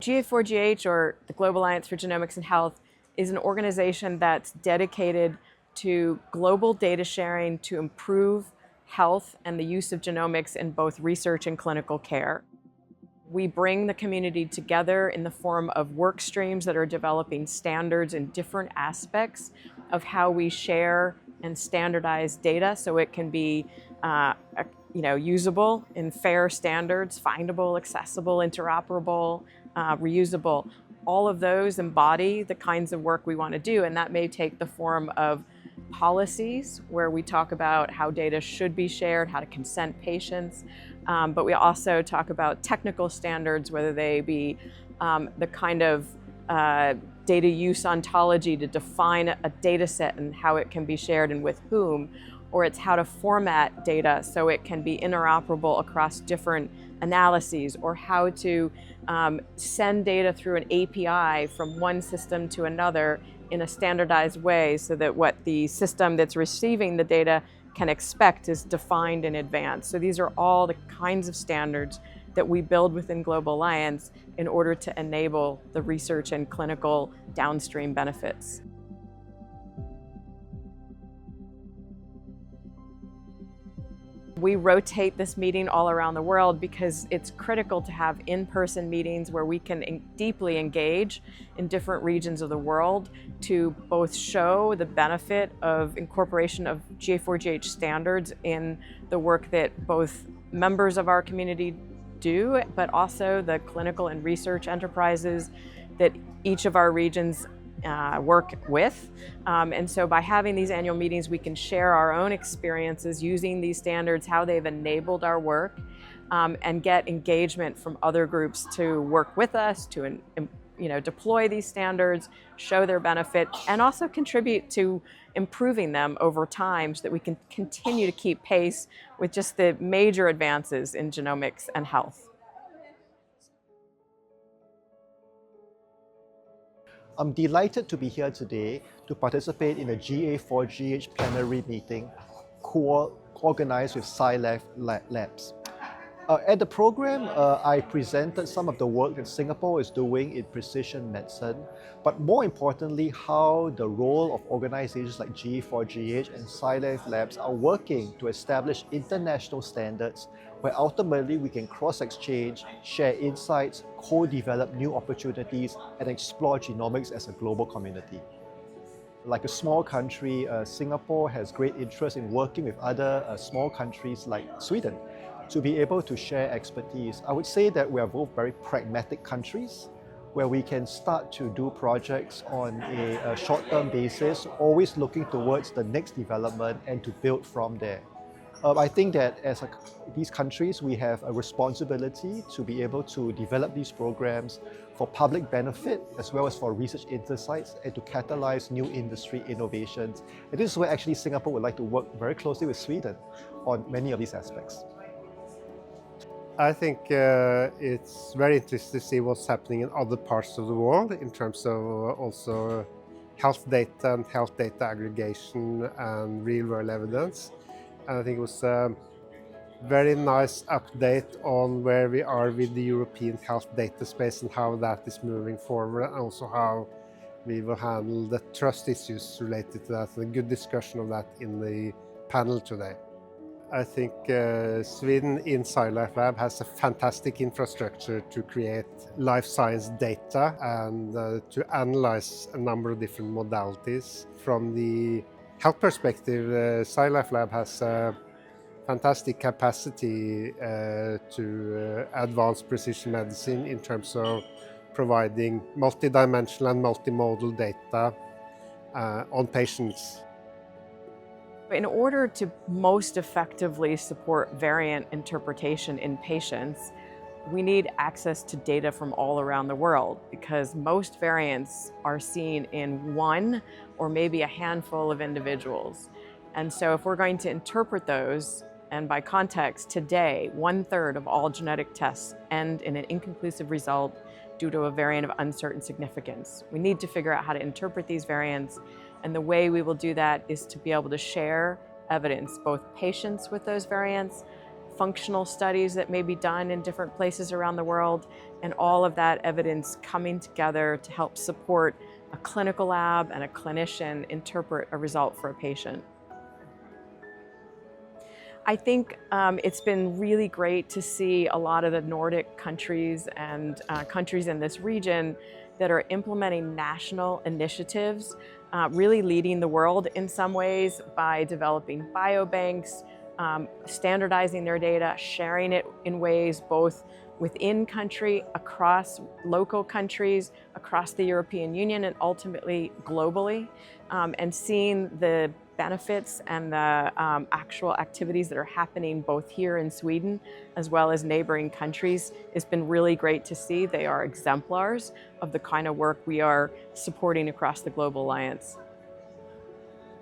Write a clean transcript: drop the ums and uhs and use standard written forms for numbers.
GA4GH, or the Global Alliance for Genomics and Health, is an organization that's dedicated to global data sharing to improve health and the use of genomics in both research and clinical care. We bring the community together in the form of work streams that are developing standards in different aspects of how we share and standardize data so it can be usable in fair standards, findable, accessible, interoperable, reusable. All of those embody the kinds of work we want to do, and that may take the form of policies where we talk about how data should be shared, how to consent patients, but we also talk about technical standards, whether they be the kind of data use ontology to define a data set and how it can be shared and with whom, or it's how to format data so it can be interoperable across different analyses, or how to send data through an API from one system to another in a standardized way so that what the system that's receiving the data can expect is defined in advance. So these are all the kinds of standards that we build within Global Alliance in order to enable the research and clinical downstream benefits. We rotate this meeting all around the world because it's critical to have in-person meetings where we can deeply engage in different regions of the world to both show the benefit of incorporation of GA4GH standards in the work that both members of our community do, but also the clinical and research enterprises that each of our regions work with. And so by having these annual meetings, we can share our own experiences using these standards, how they've enabled our work, and get engagement from other groups to work with us, to deploy these standards, show their benefit, and also contribute to improving them over time so that we can continue to keep pace with just the major advances in genomics and health. I'm delighted to be here today to participate in a GA4GH Plenary Meeting co-organized with SciLifeLabs. At the program, I presented some of the work that Singapore is doing in precision medicine, but more importantly, how the role of organizations like GA4GH and SciLifeLabs are working to establish international standards where ultimately we can cross-exchange, share insights, co-develop new opportunities, and explore genomics as a global community. Like a small country, Singapore has great interest in working with other small countries like Sweden to be able to share expertise. I would say that we are both very pragmatic countries where we can start to do projects on a short-term basis, always looking towards the next development and to build from there. I think that as these countries, we have a responsibility to be able to develop these programs for public benefit as well as for research insights and to catalyze new industry innovations. And this is where actually Singapore would like to work very closely with Sweden on many of these aspects. I think it's very interesting to see what's happening in other parts of the world in terms of also health data and health data aggregation and real-world evidence. And I think it was a very nice update on where we are with the European health data space and how that is moving forward, and also how we will handle the trust issues related to that. A good discussion of that in the panel today. I think Sweden in SciLifeLab has a fantastic infrastructure to create life science data and to analyze a number of different modalities. From the health perspective, SciLifeLab has a fantastic capacity to advance precision medicine in terms of providing multidimensional and multimodal data on patients. In order to most effectively support variant interpretation in patients, we need access to data from all around the world because most variants are seen in one or maybe a handful of individuals. And so if we're going to interpret those, and by context, today, 1/3 of all genetic tests end in an inconclusive result due to a variant of uncertain significance. We need to figure out how to interpret these variants, and the way we will do that is to be able to share evidence, both patients with those variants, functional studies that may be done in different places around the world, and all of that evidence coming together to help support a clinical lab and a clinician interpret a result for a patient. I think it's been really great to see a lot of the Nordic countries and countries in this region that are implementing national initiatives, really leading the world in some ways by developing biobanks, standardizing their data, sharing it in ways both within country, across local countries, across the European Union, and ultimately globally, and seeing the benefits and the actual activities that are happening both here in Sweden as well as neighboring countries has been really great to see. They are exemplars of the kind of work we are supporting across the Global Alliance.